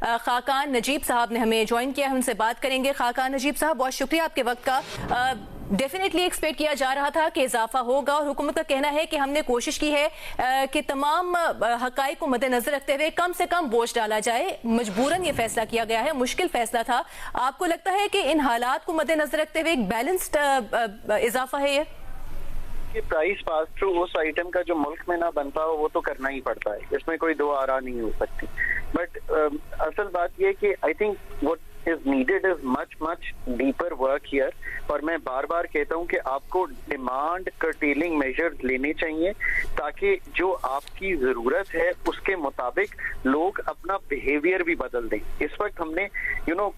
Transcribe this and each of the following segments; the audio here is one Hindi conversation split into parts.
खाकान नजीब साहब ने हमें ज्वाइन किया है, उनसे बात करेंगे। खाकान नजीब साहब, बहुत शुक्रिया आपके वक्त का। डेफिनेटली एक्सपेक्ट किया जा रहा था कि इजाफा होगा और हुकूमत का कहना है कि हमने कोशिश की है कि तमाम हकाइक को मद्देनजर रखते हुए कम से कम बोझ डाला जाए। मजबूरन ये फैसला किया गया है, मुश्किल फैसला था। आपको लगता है कि इन हालात को मद्देनजर रखते हुए एक बैलेंस्ड इजाफा है ये? कि प्राइस पास थ्रू उस आइटम का जो मुल्क में ना बनता हो वो तो करना ही पड़ता है, इसमें कोई दो आरा नहीं हो सकती। बट असल बात ये कि I think what is needed is much deeper work here। और मैं बार बार कहता हूं कि आपको डिमांड कर्टेलिंग मेजर्स लेने चाहिए ताकि जो आपकी जरूरत है उसके मुताबिक लोग अपना बिहेवियर भी बदल दें। इस वक्त हमने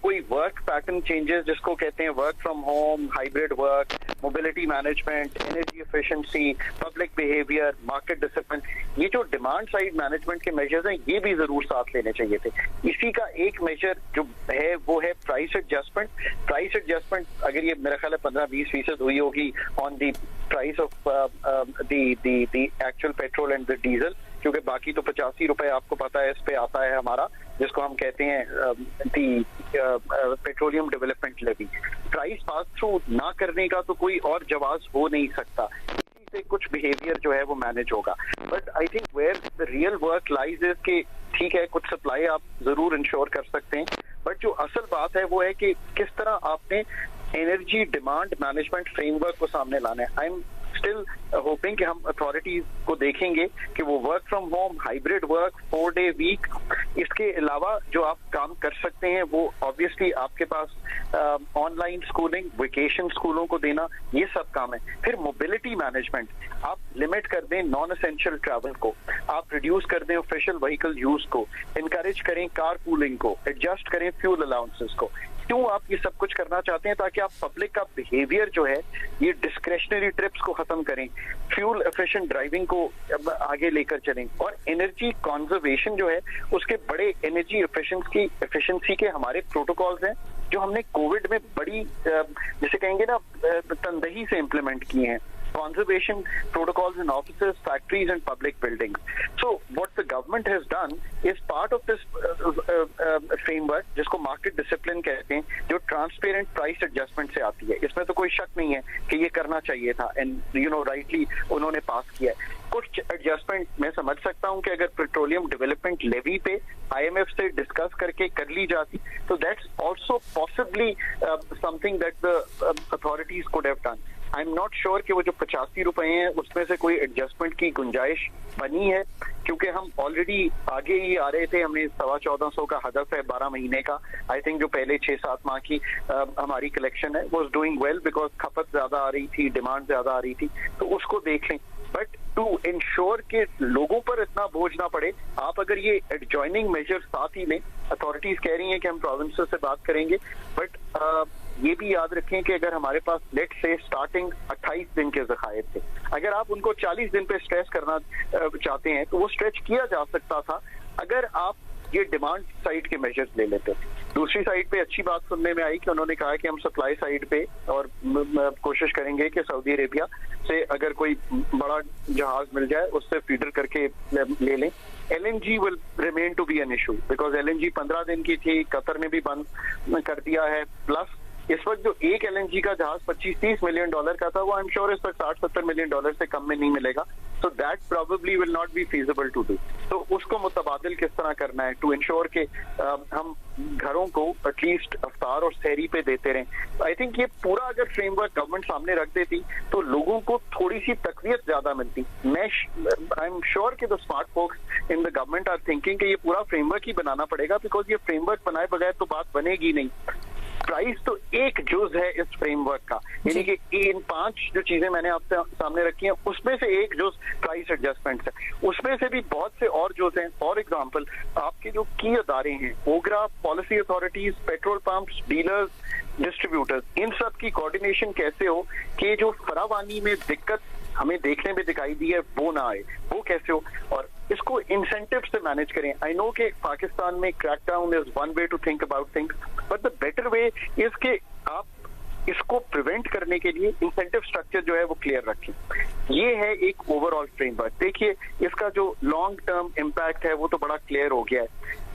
कोई वर्क पैटर्न चेंजेस जिसको कहते हैं work from home, hybrid work, mobility management, energy efficiency, public behaviour, market discipline, ये जो डिमांड साइड मैनेजमेंट के मेजर्स हैं ये भी जरूर साथ लेने चाहिए थे। इसी का एक मेजर जो है वो है प्राइस एडजस्टमेंट। प्राइस एडजस्टमेंट अगर ये मेरा ख्याल है 15-20% हुई होगी on the price of the actual petrol and the diesel, क्योंकि बाकी तो 85 रुपए आपको पता है इस पे आता है हमारा, जिसको हम कहते हैं the petroleum development levy. Price pass through ना करने का तो कोई और जवाब हो नहीं सकता, इसी से कुछ बिहेवियर जो है वो मैनेज होगा। But I think where the real work lies is कि ठीक है कुछ सप्लाई आप जरूर इंश्योर कर सकते हैं, बट जो असल बात है वो है कि किस तरह आपने एनर्जी डिमांड मैनेजमेंट फ्रेमवर्क को सामने लाना है। आई एम स्टिल होपिंग कि हम अथॉरिटीज को देखेंगे कि वो work from home, hybrid work, 4 day week, इसके अलावा जो आप काम कर सकते हैं वो ऑब्वियसली आपके पास ऑनलाइन स्कूलिंग, वेकेशन स्कूलों को देना, ये सब काम है। फिर मोबिलिटी मैनेजमेंट, आप लिमिट कर दें नॉन एसेंशियल ट्रैवल को, आप रिड्यूस कर दें ऑफिशियल व्हीकल यूज को, इनकरेज करें कार पूलिंग को, एडजस्ट करें फ्यूल अलाउंसेस को। क्यों आप ये सब कुछ करना चाहते हैं? ताकि आप पब्लिक का बिहेवियर जो है ये डिस्क्रेशनरी ट्रिप्स को खत्म करें, फ्यूल एफिशिएंट ड्राइविंग को आगे लेकर चलें, और एनर्जी कंजर्वेशन जो है उसके बड़े एनर्जी एफिशिएंसी के हमारे प्रोटोकॉल्स हैं जो हमने कोविड में बड़ी जैसे कहेंगे ना तंदही से इम्प्लीमेंट किए हैं। Conservation protocols in offices, factories and public buildings. So what the government has done is part of this framework जिसको market discipline कहते हैं, जो transparent price adjustment से आती है। इसमें तो कोई शक नहीं है कि ये करना चाहिए था and rightly उन्होंने पास किया है। कुछ एडजस्टमेंट मैं समझ सकता हूं कि अगर पेट्रोलियम डेवलपमेंट लेवी पे IMF से डिस्कस करके कर ली जाती तो that's also possibly something that the authorities could have done. I am not sure कि वो जो 85 रुपए हैं उसमें से कोई एडजस्टमेंट की गुंजाइश बनी है, क्योंकि हम ऑलरेडी आगे ही आ रहे थे। हमें 1450 का हदफ है 12 महीने का। आई थिंक जो पहले 6-7 माह की हमारी कलेक्शन है वो डूइंग वेल बिकॉज खपत ज्यादा आ रही थी, डिमांड ज्यादा आ रही थी, तो उसको देख लें। बट टू इंश्योर कि लोगों पर इतना बोझ ना पड़े, आप अगर ये एडजॉइनिंग मेजर साथ ही लें, अथॉरिटीज कह रही हैं कि हम प्रोविंसेस से बात करेंगे, बट ये भी याद रखें कि अगर हमारे पास लेट से स्टार्टिंग 28 दिन के ज़खायर थे, अगर आप उनको 40 दिन पे स्ट्रेच करना चाहते हैं तो वो स्ट्रेच किया जा सकता था अगर आप ये डिमांड साइड के मेजर्स ले लेते। दूसरी साइड पे अच्छी बात सुनने में आई कि उन्होंने कहा कि हम सप्लाई साइड पे और कोशिश करेंगे कि सऊदी अरेबिया से अगर कोई बड़ा जहाज मिल जाए उससे फीडर करके ले लें। LNG will remain to be an issue because LNG 15 दिन की थी, कतर ने भी बंद कर दिया है। प्लस इस वक्त जो एक LNG का जहाज 25-30 मिलियन डॉलर का था वो आई एम श्योर इस वक्त 60-70 मिलियन डॉलर से कम में नहीं मिलेगा। So that probably will not be feasible to do. तो उसको मुतबादिल किस तरह करना है टू इंश्योर कि हम घरों को एटलीस्ट अफ्तार और सहरी पे देते रहें। आई थिंक ये पूरा अगर फ्रेमवर्क गवर्नमेंट सामने रख देती तो लोगों को थोड़ी सी तकवीत ज्यादा मिलती। मैं आई एम श्योर कि the smart folks in the government are thinking कि ये पूरा फ्रेमवर्क ही बनाना पड़ेगा, बिकॉज ये फ्रेमवर्क बनाए बगैर तो बात बनेगी नहीं। प्राइस तो एक जुज है इस फ्रेमवर्क का, यानी कि इन 5 जो चीजें मैंने आपसे सामने रखी हैं उसमें से एक जुज प्राइस एडजस्टमेंट है, उसमें से भी बहुत से और जुज हैं। फॉर एग्जांपल आपके जो की अदारे हैं, OGRA, policy authorities, petrol pumps, dealers, distributors, इन सब की कोऑर्डिनेशन कैसे हो कि जो फरावानी में दिक्कत हमें देखने में दिखाई दी है वो ना आए, वो कैसे हो, और इसको इंसेंटिव से मैनेज करें। आई नो कि पाकिस्तान में crackdown is one way to think about things, but the better way is कि आप इसको प्रिवेंट करने के लिए इंसेंटिव स्ट्रक्चर जो है वो क्लियर रखें। ये है एक ओवरऑल फ्रेमवर्क। देखिए इसका जो लॉन्ग टर्म इम्पैक्ट है वो तो बड़ा क्लियर हो गया है।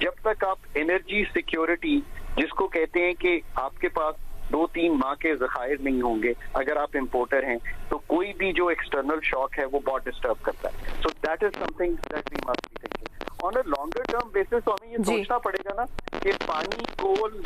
जब तक आप एनर्जी सिक्योरिटी, जिसको कहते हैं कि आपके पास 2-3 माह के जखायर नहीं होंगे अगर आप इंपोर्टर हैं, तो कोई भी जो एक्सटर्नल शॉक है वो बहुत डिस्टर्ब करता है। So that is something that we must be thinking on a longer term basis. तो हमें ये सोचना पड़ेगा ना कि पानी, कोल,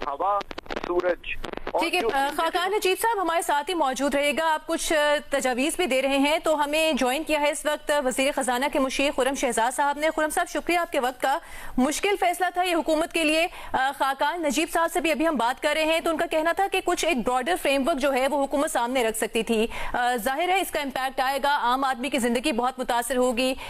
हवा, सूरज। ठीक है, खाकान नजीब साहब हमारे साथ ही मौजूद रहेगा। आप कुछ तजावीज़ भी दे रहे हैं, तो हमें ज्वाइन किया है इस वक्त वज़ीर ख़जाना के मुशीर खुर्रम शहजाद साहब ने। खुर्रम साहब, शुक्रिया आपके वक्त का। मुश्किल फैसला था ये हुकूमत के लिए। खाकान नजीब साहब से भी अभी हम बात कर रहे हैं, तो उनका कहना था कि कुछ एक ब्रॉडर फ्रेमवर्क जो है वो हुकूमत सामने रख सकती थी। जाहिर है इसका इम्पैक्ट आएगा, आम आदमी की जिंदगी बहुत मुतासर होगी,